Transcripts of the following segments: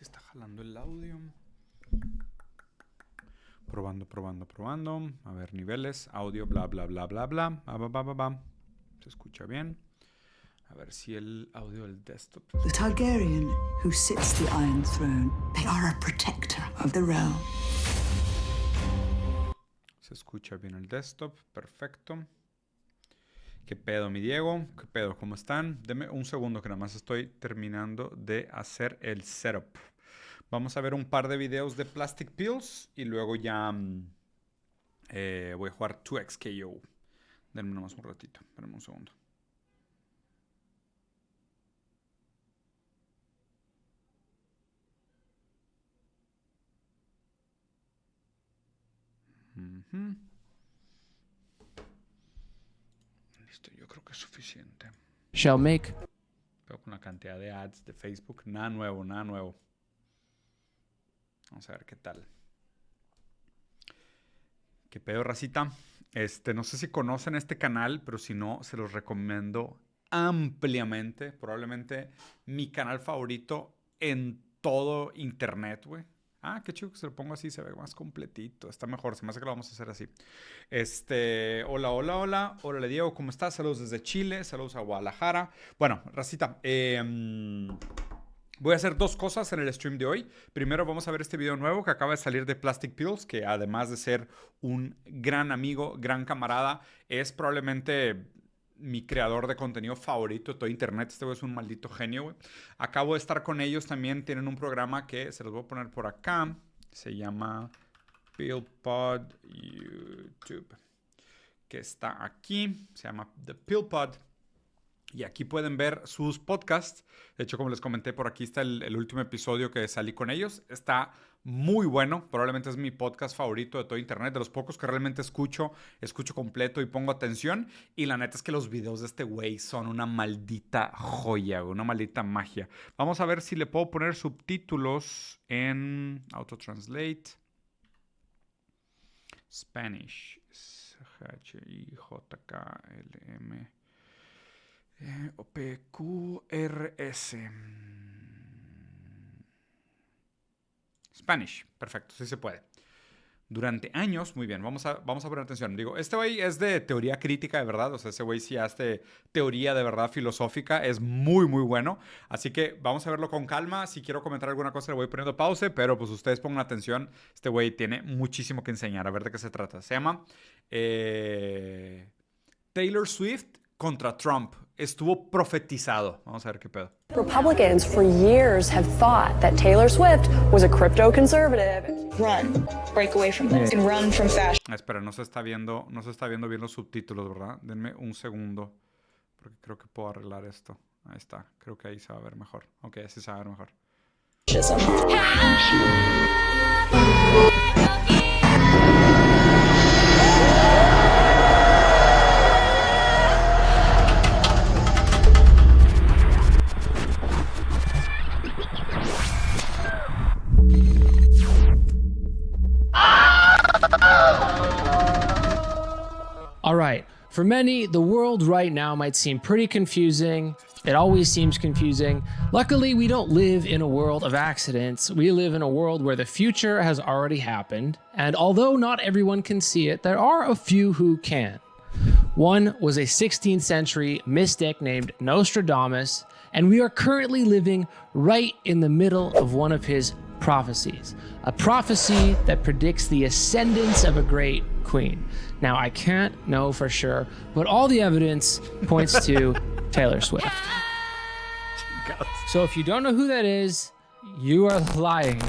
Está jalando el audio. Probando. A ver, niveles, audio, bla, bla, bla, bla, bla. Se escucha bien. A ver si el audio del desktop. The Targaryen who sits the Iron Throne, they are a protector of the realm. Se escucha bien el desktop, perfecto. ¿Qué pedo, mi Diego? ¿Qué pedo? ¿Cómo están? Deme un segundo que nada más estoy terminando de hacer el setup. Vamos a ver un par de videos de Plastic Pills y luego ya voy a jugar 2XKO. Denme nomás un ratito, espérenme un segundo. Listo, yo creo que es suficiente. Shall make. Pero con la cantidad de ads de Facebook, nada nuevo. Vamos a ver qué tal. ¿Qué pedo, racita? No sé si conocen este canal, pero si no, se los recomiendo ampliamente. Probablemente mi canal favorito en todo internet, güey. Ah, qué chido que se lo pongo así, se ve más completito. Está mejor, se me hace que lo vamos a hacer así. Hola. Hola, Diego, ¿cómo estás? Saludos desde Chile, saludos a Guadalajara. Bueno, racita, voy a hacer dos cosas en el stream de hoy. Primero vamos a ver este video nuevo que acaba de salir de Plastic Pills, que además de ser un gran amigo, gran camarada, es probablemente mi creador de contenido favorito de todo internet. Este güey es un maldito genio, güey. Acabo de estar con ellos también. Tienen un programa que se los voy a poner por acá. Se llama PillPod YouTube, que está aquí. Se llama The PillPod. Y aquí pueden ver sus podcasts. De hecho, como les comenté, por aquí está el último episodio que salí con ellos. Está muy bueno. Probablemente es mi podcast favorito de todo internet. De los pocos que realmente escucho completo y pongo atención. Y la neta es que los videos de este güey son una maldita joya, una maldita magia. Vamos a ver si le puedo poner subtítulos en Autotranslate. Spanish. H-I-J-K-L-M. OPQRS. Spanish. Perfecto, sí se puede. Durante años, muy bien, vamos a poner atención. Digo, este güey es de teoría crítica de verdad, o sea, ese güey sí hace teoría de verdad filosófica, es muy, muy bueno. Así que vamos a verlo con calma. Si quiero comentar alguna cosa, le voy poniendo pause, pero pues ustedes pongan atención. Este güey tiene muchísimo que enseñar. A ver de qué se trata. Se llama Taylor Swift contra Trump. Estuvo profetizado. Vamos a ver qué pedo. Republicans for years have thought that Taylor Swift was a crypto conservative. Run, break away from this, and run from fashion. Espera, no se está viendo bien los subtítulos, ¿verdad? Denme un segundo, porque creo que puedo arreglar esto. Ahí está, creo que ahí se va a ver mejor. Ok, así se va a ver mejor. All right, for many, the world right now might seem pretty confusing. It always seems confusing. Luckily, we don't live in a world of accidents. We live in a world where the future has already happened. And although not everyone can see it, there are a few who can. One was a 16th century mystic named Nostradamus, and we are currently living right in the middle of one of his prophecies, a prophecy that predicts the ascendance of a great queen. Now, I can't know for sure, but all the evidence points to Taylor Swift. So if you don't know who that is, you are lying.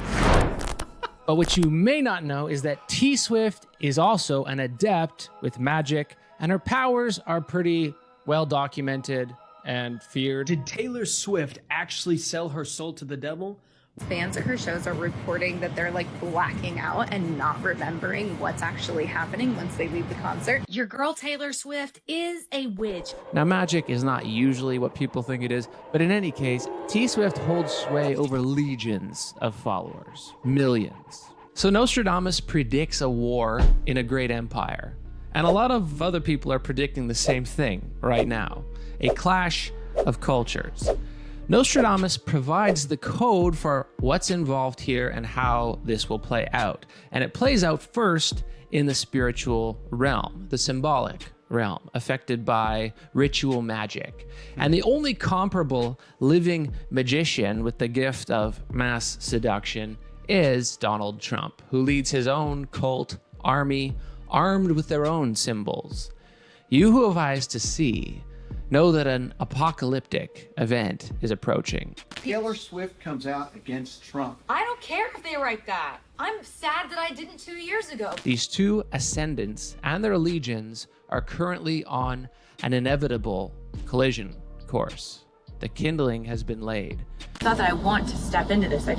But what you may not know is that T Swift is also an adept with magic and her powers are pretty well documented and feared. Did Taylor Swift actually sell her soul to the devil? Fans at her shows are reporting that they're like blacking out and not remembering what's actually happening once they leave the concert. Your girl Taylor Swift is a witch. Now, magic is not usually what people think it is, but in any case, T Swift holds sway over legions of followers, millions. So Nostradamus predicts a war in a great empire, and a lot of other people are predicting the same thing right now, a clash of cultures. Nostradamus provides the code for what's involved here and how this will play out. And it plays out first in the spiritual realm, the symbolic realm, affected by ritual magic. And the only comparable living magician with the gift of mass seduction is Donald Trump, who leads his own cult army armed with their own symbols. You who have eyes to see know that an apocalyptic event is approaching. Taylor Swift comes out against Trump. I don't care if they write that. I'm sad that I didn't 2 years ago. These two ascendants and their legions are currently on an inevitable collision course. The kindling has been laid. Not that I want to step into this, I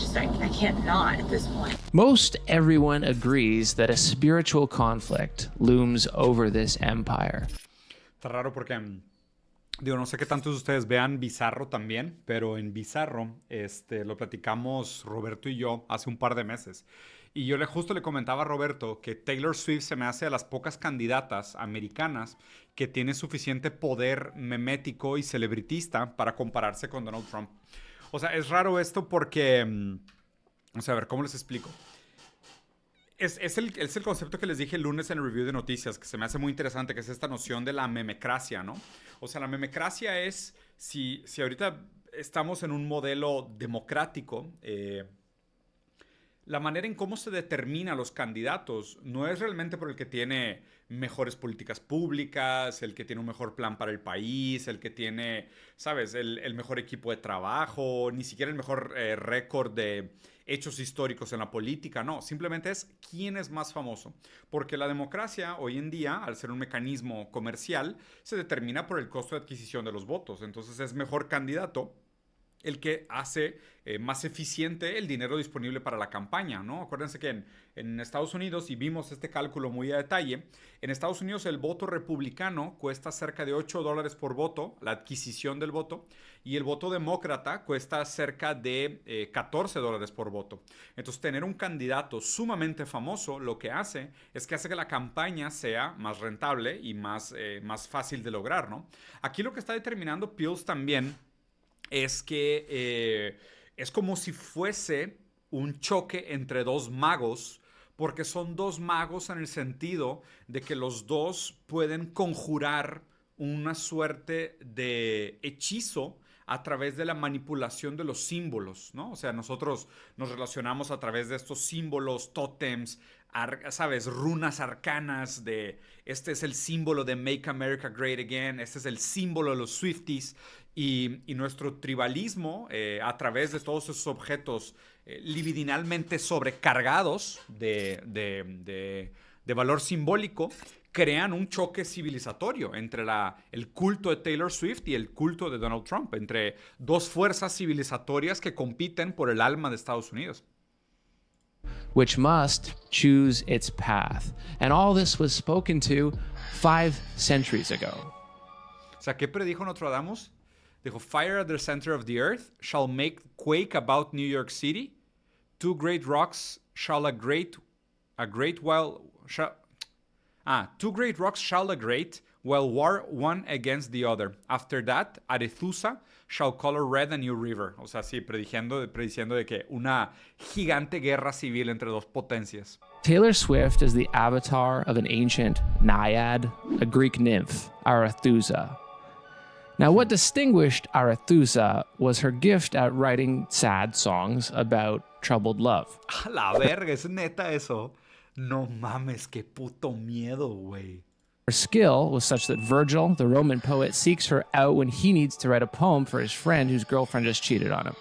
can't not at this point. Most everyone agrees that a spiritual conflict looms over this empire. Está raro porque, digo, no sé qué tantos de ustedes vean Bizarro también, pero en Bizarro lo platicamos Roberto y yo hace un par de meses. Y yo justo le comentaba a Roberto que Taylor Swift se me hace de las pocas candidatas americanas que tiene suficiente poder memético y celebritista para compararse con Donald Trump. O sea, es raro esto porque, o sea, a ver, ¿cómo les explico? Es el concepto que les dije el lunes en el review de noticias, que se me hace muy interesante, que es esta noción de la memecracia, ¿no? O sea, la memecracia es, si ahorita estamos en un modelo democrático, la manera en cómo se determina los candidatos no es realmente por el que tiene mejores políticas públicas, el que tiene un mejor plan para el país, el que tiene, ¿sabes?, el mejor equipo de trabajo, ni siquiera el mejor récord de hechos históricos en la política. No, simplemente es quién es más famoso. Porque la democracia hoy en día, al ser un mecanismo comercial, se determina por el costo de adquisición de los votos. Entonces es mejor candidato el que hace más eficiente el dinero disponible para la campaña, ¿no? Acuérdense que en Estados Unidos, y vimos este cálculo muy a detalle, en Estados Unidos el voto republicano cuesta cerca de $8 por voto, la adquisición del voto, y el voto demócrata cuesta cerca de $14 por voto. Entonces, tener un candidato sumamente famoso lo que hace es que hace que la campaña sea más rentable y más fácil de lograr, ¿no? Aquí lo que está determinando Pills también es que es como si fuese un choque entre dos magos, porque son dos magos en el sentido de que los dos pueden conjurar una suerte de hechizo a través de la manipulación de los símbolos, ¿no? O sea, nosotros nos relacionamos a través de estos símbolos, tótems, ¿sabes? Runas arcanas de este es el símbolo de Make America Great Again, este es el símbolo de los Swifties. Y nuestro tribalismo, a través de todos esos objetos libidinalmente sobrecargados de valor simbólico, crean un choque civilizatorio entre el culto de Taylor Swift y el culto de Donald Trump, entre dos fuerzas civilizatorias que compiten por el alma de Estados Unidos. Which must choose its path. And all this was spoken to 5 centuries ago. O sea, ¿qué predijo Nostradamus? Dijo, fire at the center of the earth shall make quake about New York City. Two great rocks shall agrate while war one against the other. After that, Arethusa shall color red a new river. O sea, sí, prediciendo de que una gigante guerra civil entre dos potencias. Taylor Swift is the avatar of an ancient naiad, a Greek nymph, Arethusa. Now, what distinguished Arethusa was her gift at writing sad songs about troubled love. A la verga, es neta eso. No mames, qué puto miedo, güey. Her skill was such that Virgil, the Roman poet, seeks her out when he needs to write a poem for his friend whose girlfriend just cheated on him.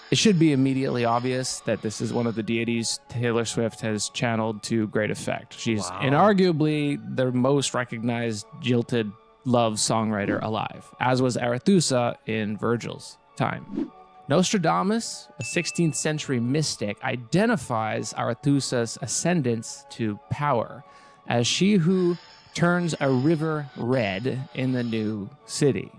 It should be immediately obvious that this is one of the deities Taylor Swift has channeled to great effect. She's inarguably the most recognized jilted love songwriter alive, as was Arethusa in Virgil's time. Nostradamus, a 16th century mystic, identifies Arethusa's ascendance to power as she who turns a river red in the new city.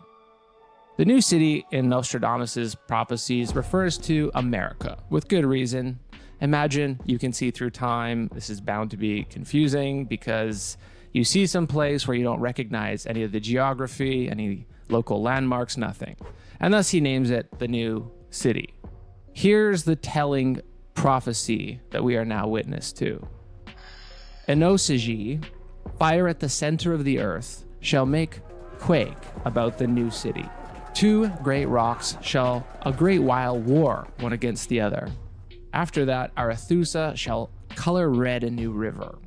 The new city in Nostradamus's prophecies refers to America, with good reason. Imagine you can see through time. This is bound to be confusing because you see some place where you don't recognize any of the geography, any local landmarks, nothing. And thus he names it the new city. Here's the telling prophecy that we are now witness to. Enosigi, fire at the center of the earth, shall make quake about the new city. Two great rocks shall a great while war one against the other. After that, Arethusa shall color red a new river.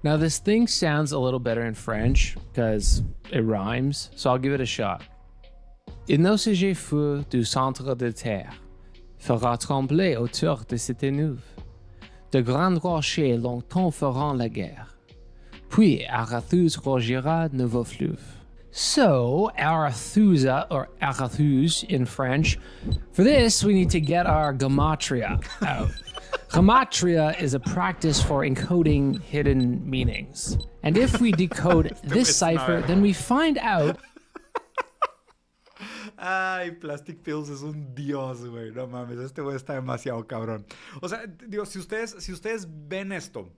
Now this thing sounds a little better in French because it rhymes, so I'll give it a shot. Enosigi feu du centre de terre, fera trembler autour de cette neuve. De grands rochers longtemps feront la guerre. Puis Arethusa rogira nouveau fleuve. So, Arethusa, or Arethusa in French, for this we need to get our Gematria out. Gematria is a practice for encoding hidden meanings. And if we decode this cipher, then we find out... Ay, Plastic Pills es un dios, güey. No mames, este güey está demasiado cabrón. O sea, digo, si ustedes ven esto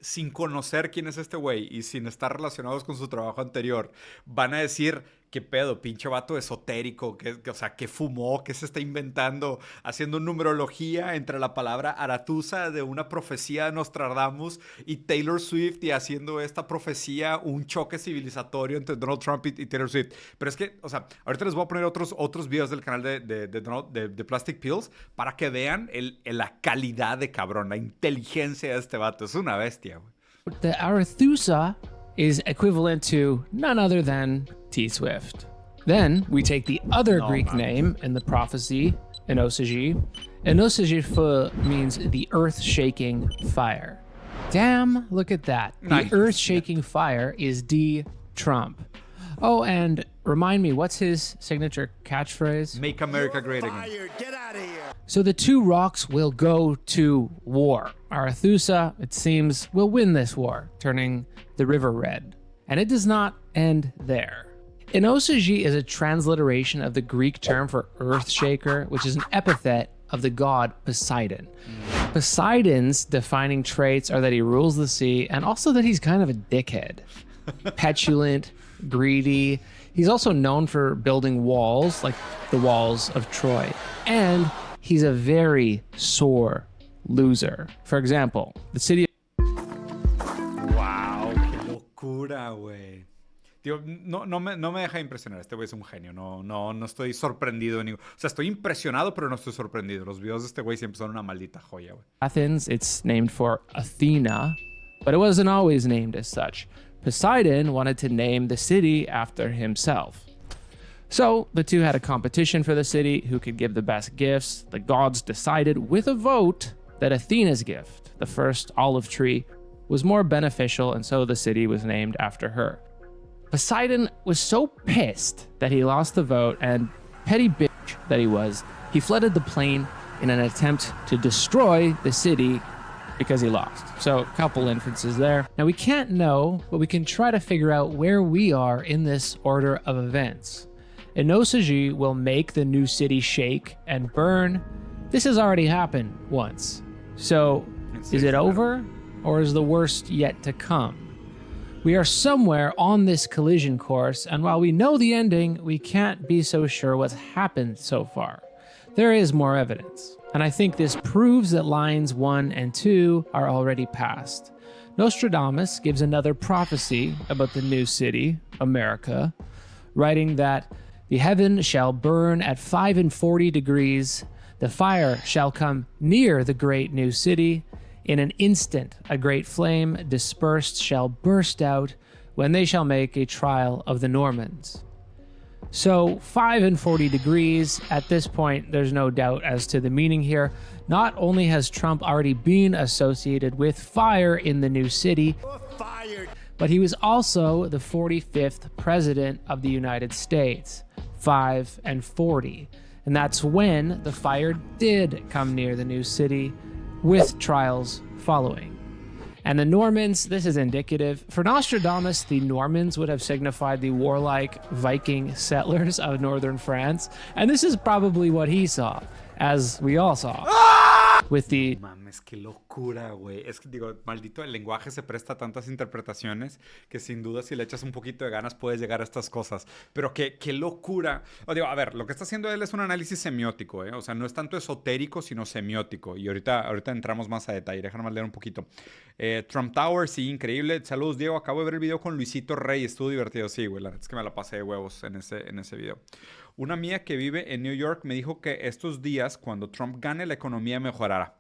sin conocer quién es este güey y sin estar relacionados con su trabajo anterior, van a decir, qué pedo, pinche vato esotérico, o sea, que fumó, que se está inventando, haciendo numerología entre la palabra Arethusa de una profecía de Nostradamus y Taylor Swift, y haciendo esta profecía un choque civilizatorio entre Donald Trump y Taylor Swift. Pero es que, o sea, ahorita les voy a poner otros videos del canal de Plastic Pills para que vean la calidad de cabrón, la inteligencia de este vato. Es una bestia, güey. The Arethusa is equivalent to none other than T Swift. Then we take the other Greek name in the prophecy, Enosigi. Enosigi means the earth-shaking fire. Damn, look at that. The earth-shaking fire is D. Trump. Oh, and remind me, what's his signature catchphrase? Make America great again. Get out of here. So the two rocks will go to war. Arethusa, it seems, will win this war, turning the river red. And it does not end there. Enosigi is a transliteration of the Greek term for earth shaker, which is an epithet of the god Poseidon. Poseidon's defining traits are that he rules the sea and also that he's kind of a dickhead. Petulant, greedy. He's also known for building walls, like the walls of Troy. And he's a very sore loser. For example, the city... Wow, qué locura, güey. Tío, no me deja impresionar. Este güey es un genio. No estoy sorprendido. O sea, estoy impresionado, pero no estoy sorprendido. Los videos de este güey siempre son una maldita joya, güey. Athens, it's named for Athena, but it wasn't always named as such. Poseidon wanted to name the city after himself. So the two had a competition for the city, who could give the best gifts. The gods decided with a vote that Athena's gift, the first olive tree, was more beneficial, and so the city was named after her. Poseidon was so pissed that he lost the vote, and petty bitch that he was, he flooded the plain in an attempt to destroy the city because he lost. So a couple inferences there. Now we can't know, but we can try to figure out where we are in this order of events. Enosigi will make the new city shake and burn. This has already happened once. So is it over, or is the worst yet to come? We are somewhere on this collision course, and while we know the ending, we can't be so sure what's happened so far. There is more evidence, and I think this proves that lines 1 and 2 are already past. Nostradamus gives another prophecy about the new city, America, writing that the heaven shall burn at 45 degrees, the fire shall come near the great new city. In an instant, a great flame dispersed shall burst out when they shall make a trial of the Normans. So 5 and 40 degrees, at this point, there's no doubt as to the meaning here. Not only has Trump already been associated with fire in the new city, but he was also the 45th president of the United States, 5 and 40. And that's when the fire did come near the new city, with trials following. And the Normans, this is indicative. For Nostradamus, the Normans would have signified the warlike Viking settlers of northern France. And this is probably what he saw, as we all saw. With the... Mames, qué locura, güey. Es que digo, maldito, el lenguaje se presta a tantas interpretaciones que sin duda si le echas un poquito de ganas puedes llegar a estas cosas. Pero qué locura. O digo, a ver, lo que está haciendo él es un análisis semiótico, ¿eh? O sea, no es tanto esotérico, sino semiótico. Y ahorita entramos más a detalle. Déjame leer un poquito. Trump Tower, sí, increíble. Saludos, Diego. Acabo de ver el video con Luisito Rey. Estuvo divertido. Sí, güey, la verdad es que me la pasé de huevos en ese video. Una mía que vive en New York me dijo que estos días, cuando Trump gane, la economía mejorará.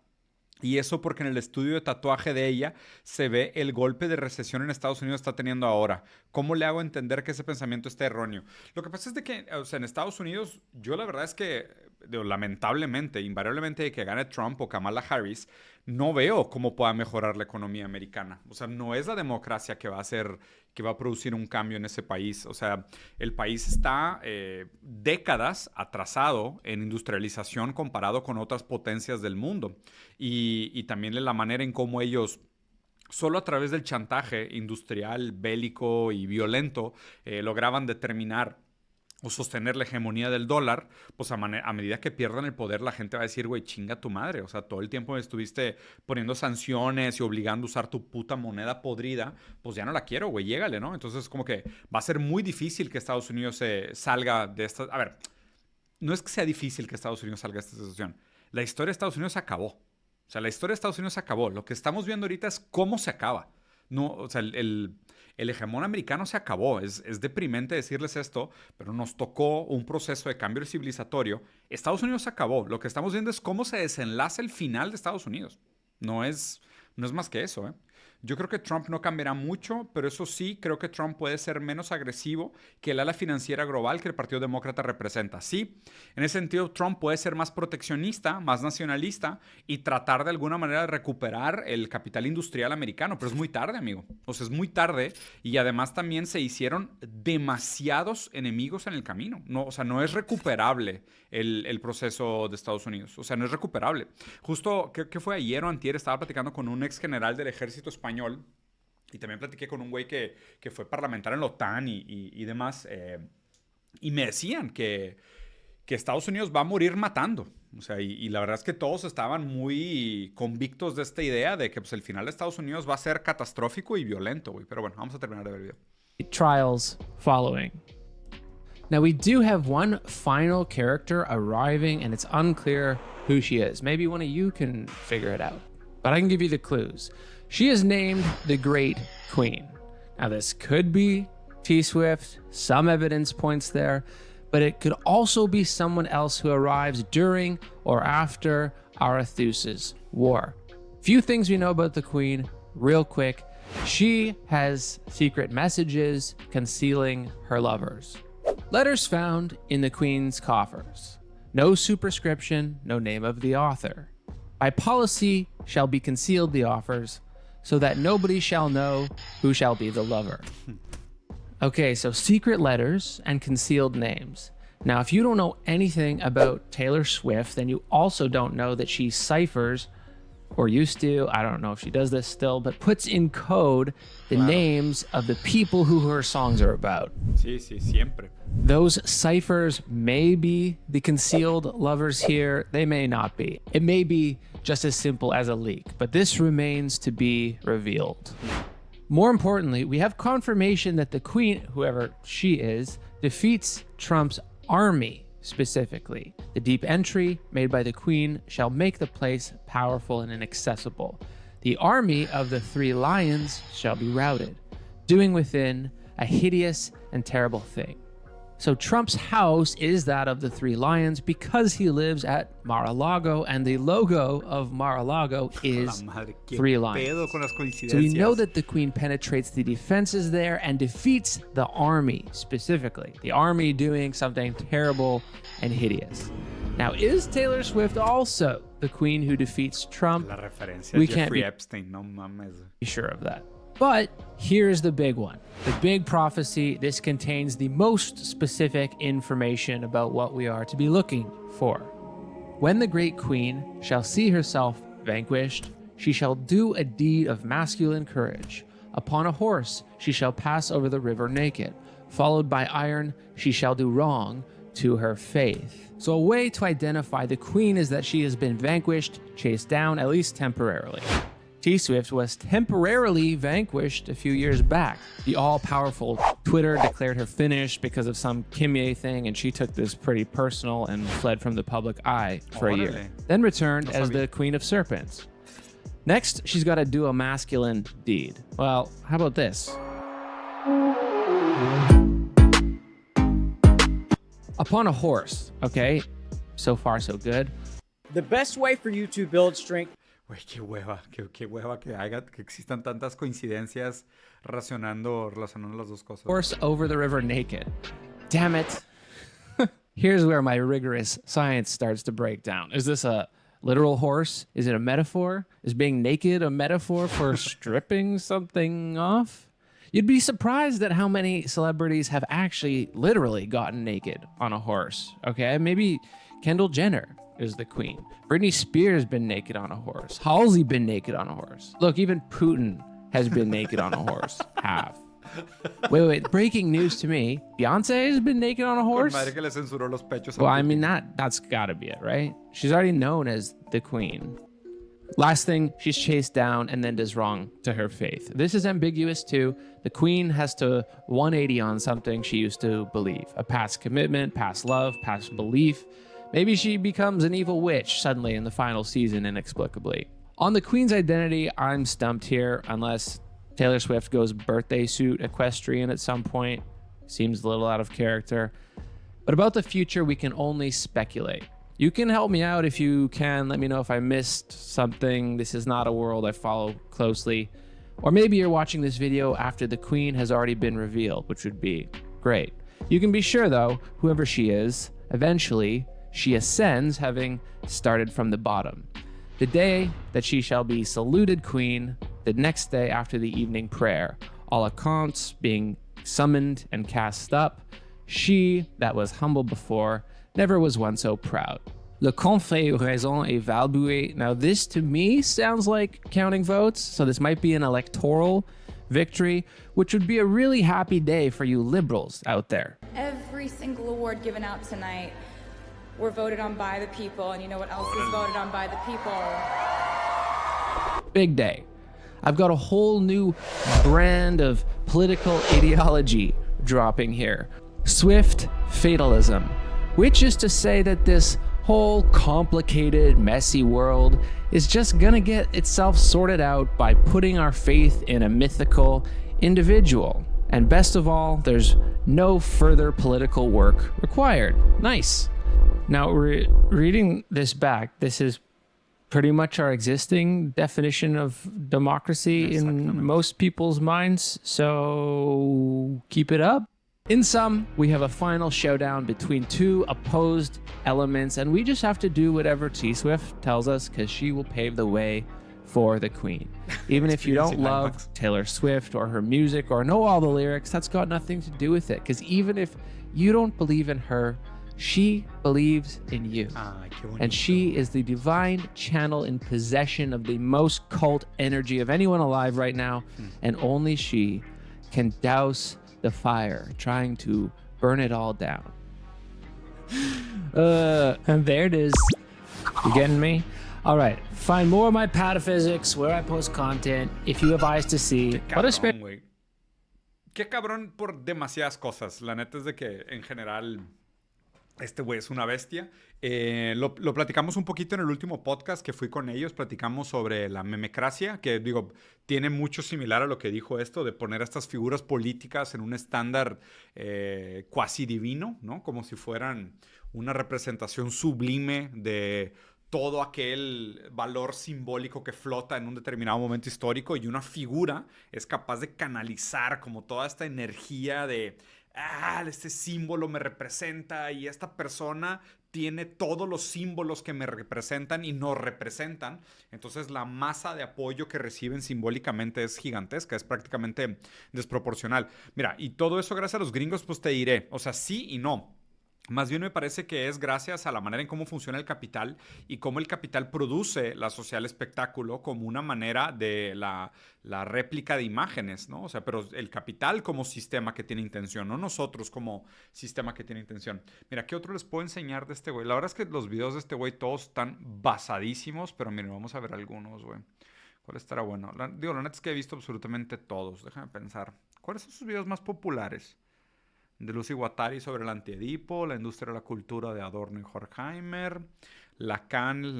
Y eso porque en el estudio de tatuaje de ella se ve el golpe de recesión en Estados Unidos está teniendo ahora. ¿Cómo le hago entender que ese pensamiento está erróneo? Lo que pasa es de que, o sea, en Estados Unidos, yo la verdad es que, lamentablemente, invariablemente de que gane Trump o Kamala Harris, no veo cómo pueda mejorar la economía americana. O sea, no es la democracia que va a producir un cambio en ese país. O sea, el país está décadas atrasado en industrialización comparado con otras potencias del mundo. Y también la manera en cómo ellos, solo a través del chantaje industrial, bélico y violento, lograban determinar o sostener la hegemonía del dólar, pues a medida que pierdan el poder, la gente va a decir, güey, chinga tu madre. O sea, todo el tiempo me estuviste poniendo sanciones y obligando a usar tu puta moneda podrida, pues ya no la quiero, güey, llégale, ¿no? Entonces, como que va a ser muy difícil que Estados Unidos se salga de esta... A ver, no es que sea difícil que Estados Unidos salga de esta situación. La historia de Estados Unidos se acabó. O sea, la historia de Estados Unidos se acabó. Lo que estamos viendo ahorita es cómo se acaba. No, o sea, el hegemón americano se acabó. Es deprimente decirles esto, pero nos tocó un proceso de cambio civilizatorio. Estados Unidos se acabó. Lo que estamos viendo es cómo se desenlaza el final de Estados Unidos. No es más que eso, ¿eh? Yo creo que Trump no cambiará mucho, pero eso sí, creo que Trump puede ser menos agresivo que el ala financiera global que el Partido Demócrata representa. Sí, en ese sentido, Trump puede ser más proteccionista, más nacionalista y tratar de alguna manera de recuperar el capital industrial americano, pero es muy tarde, amigo. O sea, es muy tarde y además también se hicieron demasiados enemigos en el camino. No, o sea, no es recuperable el proceso de Estados Unidos. O sea, no es recuperable. Justo, ¿qué fue ayer o antier? Estaba platicando con un ex general del ejército español y también platiqué con un güey que fue parlamentario en la OTAN y demás. Y me decían que Estados Unidos va a morir matando. O sea, y la verdad es que todos estaban muy convictos de esta idea de que pues, el final de Estados Unidos va a ser catastrófico y violento, güey. Pero bueno, vamos a terminar de ver el video. Trials following. Now, we do have one final character arriving, and it's unclear who she is. Maybe one of you can figure it out, but I can give you the clues. She is named the Great Queen. Now, this could be T-Swift. Some evidence points there, but it could also be someone else who arrives during or after Arethusa's war. Few things we know about the Queen, real quick. She has secret messages concealing her lovers. Letters found in the Queen's coffers. No superscription, no name of the author. By policy shall be concealed the offers, so that nobody shall know who shall be the lover. Okay, so secret letters and concealed names. Now, if you don't know anything about Taylor Swift, then you also don't know that she ciphers, or used to, I don't know if she does this still, but puts in code the names of the people who her songs are about. Sí, siempre. Those ciphers may be the concealed lovers here. They may not be. It may be just as simple as a leak, but this remains to be revealed. More importantly, we have confirmation that the Queen, whoever she is, defeats Trump's army. Specifically, the deep entry made by the Queen shall make the place powerful and inaccessible. The army of the 3 lions shall be routed, doing within a hideous and terrible thing. So Trump's house is that of the three lions because he lives at Mar-a-Lago, and the logo of Mar-a-Lago is three lions. So we know that the queen penetrates the defenses there and defeats the army specifically. The army doing something terrible and hideous. Now, is Taylor Swift also the queen who defeats Trump? We can't be Epstein, no mames. sure of that. But here's the big one. The big prophecy. This contains the most specific information about what we are to be looking for. When the great queen shall see herself vanquished, she shall do a deed of masculine courage. Upon a horse she shall pass over the river naked. Followed by iron, she shall do wrong to her faith. So a way to identify the queen is that she has been vanquished, chased down, at least temporarily. T-Swift was temporarily vanquished a few years back. The all-powerful Twitter declared her finished because of some Kimye thing, and she took this pretty personal and fled from the public eye for a year. Then returned as the Queen of Serpents. Next, she's got to do a masculine deed. Well, how about this? Upon a horse, okay? So far, so good. The best way for you to build strength. Güey, qué hueva que existan tantas coincidencias relacionando las dos cosas. Horse over the river naked. Damn it. Here's where my rigorous science starts to break down. Is this a literal horse? Is it a metaphor? Is being naked a metaphor for stripping something off? You'd be surprised at how many celebrities have actually literally gotten naked on a horse. Okay, maybe Kendall Jenner is the queen. Britney Spears been naked on a horse. Halsey been naked on a horse. Look, even Putin has been naked on a horse. Half. Wait. Breaking news to me. Beyonce has been naked on a horse? Well, I mean, that's gotta be it, right? She's already known as the queen. Last thing, she's chased down and then does wrong to her faith. This is ambiguous too. The queen has to 180 on something she used to believe. A past commitment, past love, past belief. Maybe she becomes an evil witch suddenly in the final season inexplicably. On the queen's identity, I'm stumped here unless Taylor Swift goes birthday suit equestrian at some point. Seems a little out of character. But about the future, we can only speculate. You can help me out if you can. Let me know if I missed something. This is not a world I follow closely. Or maybe you're watching this video after the queen has already been revealed, which would be great. You can be sure though, whoever she is, eventually she ascends, having started from the bottom. The day that she shall be saluted queen, the next day after the evening prayer, all accounts being summoned and cast up, she that was humble before never was one so proud. Le conflit raison et valbué. Now this to me sounds like counting votes, so this might be an electoral victory, which would be a really happy day for you liberals out there. Every single award given out tonight were voted on by the people, and you know what else is voted on by the people? Big day. I've got a whole new brand of political ideology dropping here. Swift fatalism, which is to say that this whole complicated, messy world is just gonna get itself sorted out by putting our faith in a mythical individual. And best of all, there's no further political work required. Nice. Now, reading this back, this is pretty much our existing definition of democracy in most people's minds, so keep it up. In sum, we have a final showdown between two opposed elements, and we just have to do whatever T-Swift tells us because she will pave the way for the queen. Even if you don't love Taylor Swift or her music or know all the lyrics, that's got nothing to do with it, because even if you don't believe in her, she believes in you. And she is the divine channel in possession of the most cult energy of anyone alive right now, and only she can douse the fire, trying to burn it all down. And there it is. You getting me? All right. Find more of my pataphysics where I post content. If you have eyes to see. Qué cabrón por demasiadas cosas. La neta es de que en general Este güey es una bestia. Lo platicamos un poquito en el último podcast que fui con ellos. Platicamos sobre la memecracia, que digo, tiene mucho similar a lo que dijo esto, de poner a estas figuras políticas en un estándar cuasi divino, ¿no? Como si fueran una representación sublime de todo aquel valor simbólico que flota en un determinado momento histórico, y una figura es capaz de canalizar como toda esta energía de este símbolo me representa y esta persona tiene todos los símbolos que me representan y nos representan. Entonces la masa de apoyo que reciben simbólicamente es gigantesca, es prácticamente desproporcional. Mira, y todo eso gracias a los gringos, pues te diré, o sea, sí y no. Más bien me parece que es gracias a la manera en cómo funciona el capital y cómo el capital produce la sociedad del espectáculo como una manera de la réplica de imágenes, ¿no? O sea, pero el capital como sistema que tiene intención, no nosotros como sistema que tiene intención. Mira, ¿qué otro les puedo enseñar de este güey? La verdad es que los videos de este güey todos están basadísimos, pero miren, vamos a ver algunos, güey. ¿Cuál estará bueno? La neta es que he visto absolutamente todos. Déjame pensar. ¿Cuáles son sus videos más populares? De Lucy Guattari sobre el antiedipo, la industria de la cultura de Adorno y Horkheimer, Lacan,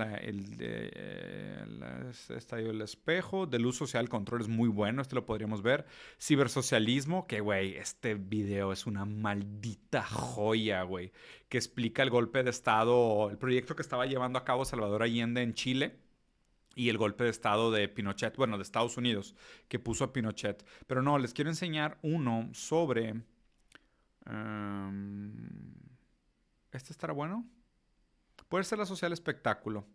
Estadio del Espejo, de luz social, control es muy bueno, este lo podríamos ver, cibersocialismo, que güey, este video es una maldita joya, güey, que explica el golpe de estado, el proyecto que estaba llevando a cabo Salvador Allende en Chile, y el golpe de estado de Pinochet, bueno, de Estados Unidos, que puso a Pinochet. Pero no, les quiero enseñar uno sobre... ¿este estará bueno? Puede ser la sociedad del espectáculo.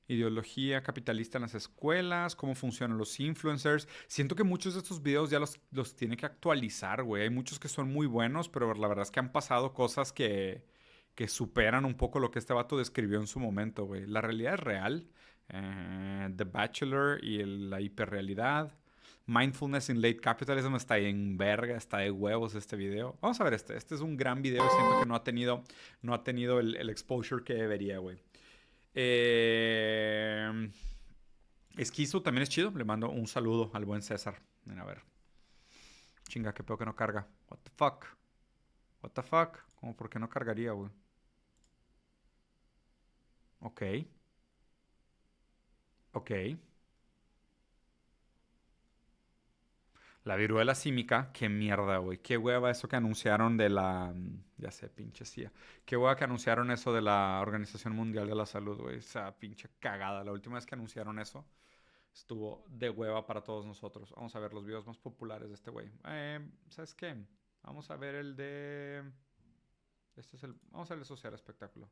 Ideología capitalista en las escuelas, cómo funcionan los influencers. Siento que muchos de estos videos ya los tiene que actualizar, güey. Hay muchos que son muy buenos, pero la verdad es que han pasado cosas que superan un poco lo que este vato describió en su momento, güey. La realidad es real. The Bachelor y la hiperrealidad. Mindfulness in Late Capitalism está en verga, está de huevos este video. Vamos a ver este. Este es un gran video y siento que no ha tenido el exposure que debería, güey. Esquizo también es chido. Le mando un saludo al buen César. A ver. Chinga, qué pedo que no carga. What the fuck? What the fuck? ¿Cómo por qué no cargaría, güey? Ok. Ok. La viruela símica, qué mierda, güey. Qué hueva eso que anunciaron de la... Ya sé, pinche CIA. Qué hueva que anunciaron eso de la Organización Mundial de la Salud, güey. Esa pinche cagada. La última vez que anunciaron eso estuvo de hueva para todos nosotros. Vamos a ver los videos más populares de este güey. ¿Sabes qué? Vamos a ver el de... Vamos a ver el social espectáculo.